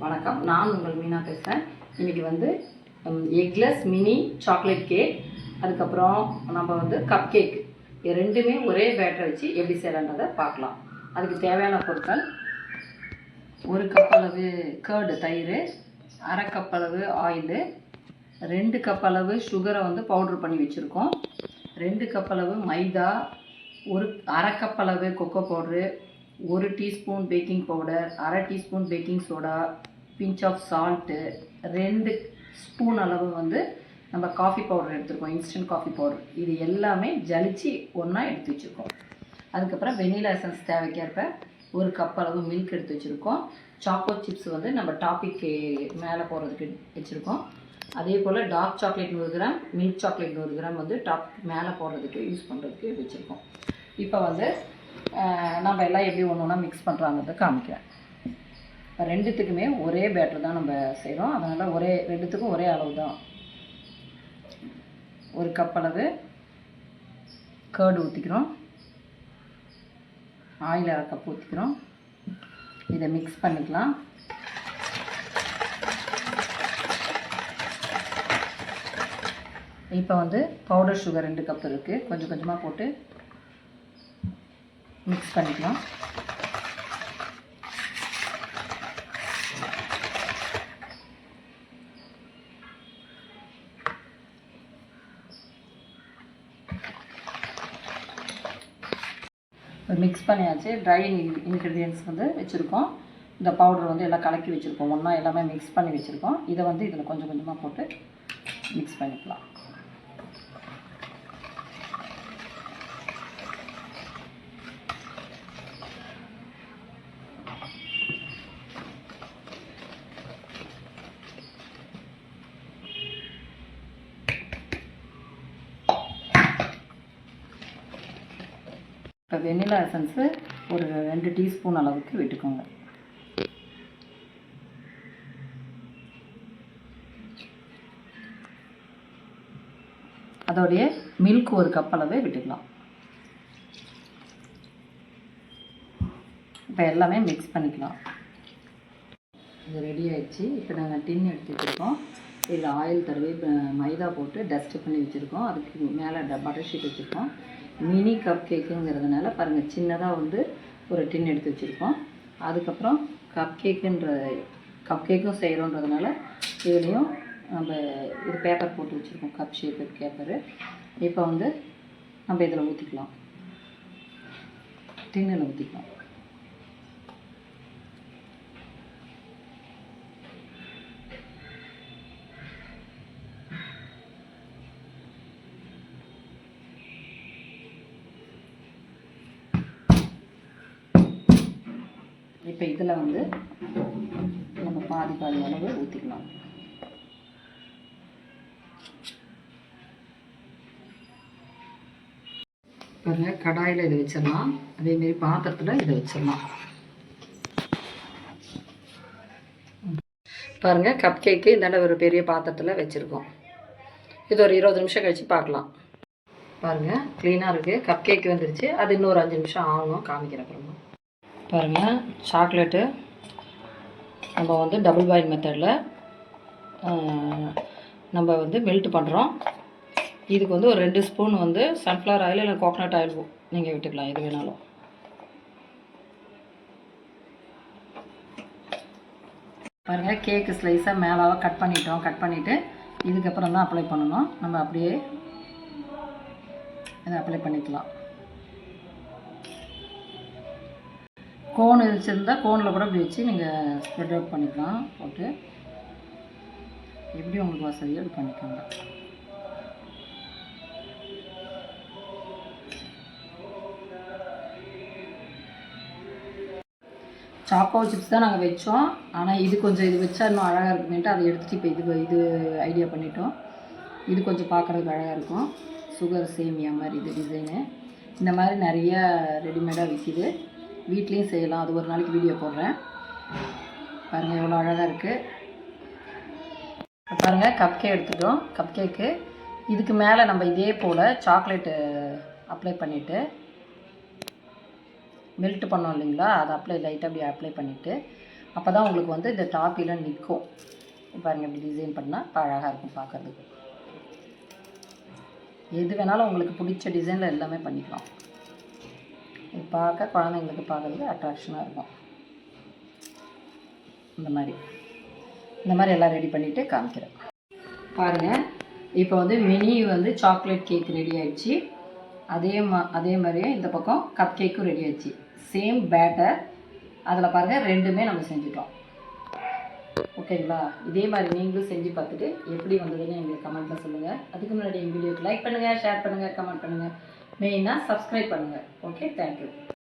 வணக்கம், நான் உங்கள் மீனா பேசுகிறேன். இன்றைக்கி வந்து எக்லெஸ் மினி சாக்லேட் கேக், அதுக்கப்புறம் நம்ம வந்து கப் கேக், இது ரெண்டுமே ஒரே பேட்டரை வச்சு எப்படி செய்யலான்றதை பார்க்கலாம். அதுக்கு தேவையான பொருட்கள்: 1 கப் அளவு கர்டு தயிர், அரை கப் அளவு ஆயிலு, 2 கப் அளவு சுகரை வந்து பவுட்ரு பண்ணி வச்சுருக்கோம், 2 கப் அளவு மைதா, அரை கப் அளவு cocoa powder, 1 teaspoon baking powder, அரை teaspoon baking soda, pinch of salt, 2 spoon அளவு வந்து நம்ம காஃபி பவுடர் எடுத்துருக்கோம், இன்ஸ்டன்ட் காஃபி பவுடர். இது எல்லாமே ஜலிச்சு ஒன்றா எடுத்து வச்சுருக்கோம். அதுக்கப்புறம் வெனிலா எசன்ஸ் தேவைக்கேற்ப 1 கப் அளவு மில்க் எடுத்து வச்சுருக்கோம். சாக்கோ சிப்ஸ் வந்து நம்ம டாப்பிக்கு மேலே போடுறதுக்கு வச்சுருக்கோம். அதே போல் dark chocolate 100 gram, milk chocolate 100 gram வந்து டாப்பிக் மேலே போடுறதுக்கு யூஸ் பண்ணுறதுக்கு வச்சுருக்கோம். இப்போ வந்து நம்ம எல்லாம் எப்படி ஒன்று ஒன்றா மிக்ஸ் பண்ணுறாங்கிறத காமிக்கிறேன். இப்போ ரெண்டுத்துக்குமே ஒரே பேட்டர் தான் நம்ம செய்கிறோம், அதனால் ரெண்டுத்துக்கும் ஒரே அளவு தான். 1 கப் அளவு கர்டு ஊற்றிக்கிறோம், ஆயில் அரை கப் ஊற்றிக்கிறோம். இதை மிக்ஸ் பண்ணிக்கலாம். இப்போ வந்து பவுடர் சுகர் 2 கப் இருக்குது, கொஞ்சம் கொஞ்சமாக போட்டு மிக்ஸ் பண்ணிக்கலாம். மிக்ஸ் பண்ணியாச்சு. ட்ரை இன்க்ரீடியன்ட்ஸ் வந்து வச்சுருக்கோம். இந்த பவுடர் வந்து எல்லாம் கலக்கி வச்சுருக்கோம், ஒன்றா எல்லாமே மிக்ஸ் பண்ணி வச்சுருக்கோம். இதை வந்து இதில் கொஞ்சம் கொஞ்சமாக போட்டு மிக்ஸ் பண்ணிக்கலாம். இப்போ வெனிலா எசன்ஸு ஒரு 2 டீஸ்பூன் அளவுக்கு விட்டுக்கோங்க. அதோடைய மில்க் 1 கப் அளவு விட்டுக்கலாம். இப்போ எல்லாமே மிக்ஸ் பண்ணிக்கலாம். இது ரெடி ஆகிடுச்சு. இப்போ நாங்கள் டின் எடுத்து வச்சுருக்கோம். இதில் ஆயில் தடவி மைதா போட்டு டஸ்ட்டு பண்ணி வச்சுருக்கோம். அதுக்கு மேலே பட்டர் ஷீட் வச்சுருக்கோம். மினி கப் கேக்குங்கிறதுனால பாருங்கள், சின்னதாக வந்து ஒரு டின் எடுத்து வச்சுருக்கோம். அதுக்கப்புறம் கப் கேக்கும் செய்கிறோன்றதுனால இதுலேயும் நம்ம இது பேப்பர் போட்டு வச்சுருக்கோம், கப் ஷேப்பு பேப்பரு. இப்போ வந்து நம்ம இதில் ஊற்றிக்கலாம், டின்னில் ஊற்றிக்கலாம். இப்போ இதில் வந்து நம்ம பாதி அளவு ஊற்றிக்கலாம். பாருங்கள், கடாயில் இதை வச்சிடலாம், அதேமாரி பாத்திரத்தில் இதை வச்சிடலாம். பாருங்கள், கப் கேக்கு இந்தாண்ட ஒரு பெரிய பாத்திரத்தில் வச்சுருக்கோம். இது ஒரு 20 நிமிஷம் கழித்து பார்க்கலாம். பாருங்கள், க்ளீனாக இருக்குது. கப் கேக்கு வந்துருச்சு. அது இன்னொரு 5 நிமிஷம் ஆகணும், காமிக்கிற அப்புறமா. பாருங்கள், சாக்லேட்டு நம்ம வந்து டபுள் பாயில் மெத்தடில் நம்ம வந்து மெல்ட் பண்ணுறோம். இதுக்கு வந்து ஒரு 2 ஸ்பூன் வந்து சன்ஃப்ளவர் ஆயில் இல்லை கோகனட் ஆயில் நீங்கள் விட்டுக்கலாம், எது வேணாலும். பாருங்கள், கேக்கு ஸ்லைஸாக மேலாக கட் பண்ணிவிட்டு இதுக்கப்புறம் தான் அப்ளை பண்ணணும். நம்ம அப்படியே இதை அப்ளை பண்ணிக்கலாம். கோன் வச்சுருந்தால் கோனில் கூட இப்படி வச்சு நீங்கள் ஸ்ப்ரெட் அவுட் பண்ணிக்கலாம். போட்டு எப்படி உங்களுக்கு வசதியோ அது பண்ணிக்கோங்க. சாக்கோ சிப்ஸ் தான் நாங்கள் வச்சோம், ஆனால் இது வச்சா இன்னும் அழகாக இருக்குமேன்ட்டு அதை எடுத்துகிட்டு இப்போ இது ஐடியா பண்ணிட்டோம். இது கொஞ்சம் பார்க்குறதுக்கு அழகாக இருக்கும். சுகர் சேமியா மாதிரி இது டிசைனு. இந்த மாதிரி நிறைய ரெடிமேடாக விற்கிது, வீட்லேயும் செய்யலாம். அது ஒரு நாளைக்கு வீடியோ போடுறேன். பாருங்கள், எவ்வளோ அழகாக இருக்குது. பாருங்கள், கப் கேக் எடுத்துட்டோம். கப் கேக்கு இதுக்கு மேலே நம்ம இதே போல் சாக்லேட்டு அப்ளை பண்ணிவிட்டு மெல்ட் பண்ணோம் இல்லைங்களா, அதை லைட்டாக அப்படி அப்ளை பண்ணிவிட்டு அப்போ தான் உங்களுக்கு வந்து இந்த டாப்பிலாம் நிற்கும். பாருங்கள், இப்படி டிசைன் பண்ணால் அழகாக இருக்கும் பார்க்குறதுக்கு. எது வேணாலும் உங்களுக்கு பிடிச்ச டிசைனில் எல்லாமே பண்ணிக்கலாம். இது பார்க்க குழந்தைங்களுக்கு பார்க்குறதுக்கு அட்ராக்ஷனாக இருக்கும். இந்த மாதிரி எல்லாம் ரெடி பண்ணிவிட்டு காமிக்கிறேன் பாருங்கள். இப்போ வந்து மினி வந்து சாக்லேட் கேக் ரெடி ஆகிடுச்சு. அதே மாதிரியே இந்த பக்கம் கப் கேக்கும் ரெடி ஆகிடுச்சு. Same batter. அதில் பாருங்கள், ரெண்டுமே நம்ம செஞ்சுட்டோம். ஓகேங்களா? இதே மாதிரி நீங்களும் செஞ்சு பார்த்துட்டு எப்படி வந்ததுன்னு எங்களுக்கு கமெண்ட்டில் சொல்லுங்கள். அதுக்கு முன்னாடி எங்கள் வீடியோக்கு லைக் பண்ணுங்கள், ஷேர் பண்ணுங்கள், கமெண்ட் பண்ணுங்கள், மெயினாக சப்ஸ்கிரைப் பண்ணுங்கள். Okay, thank you.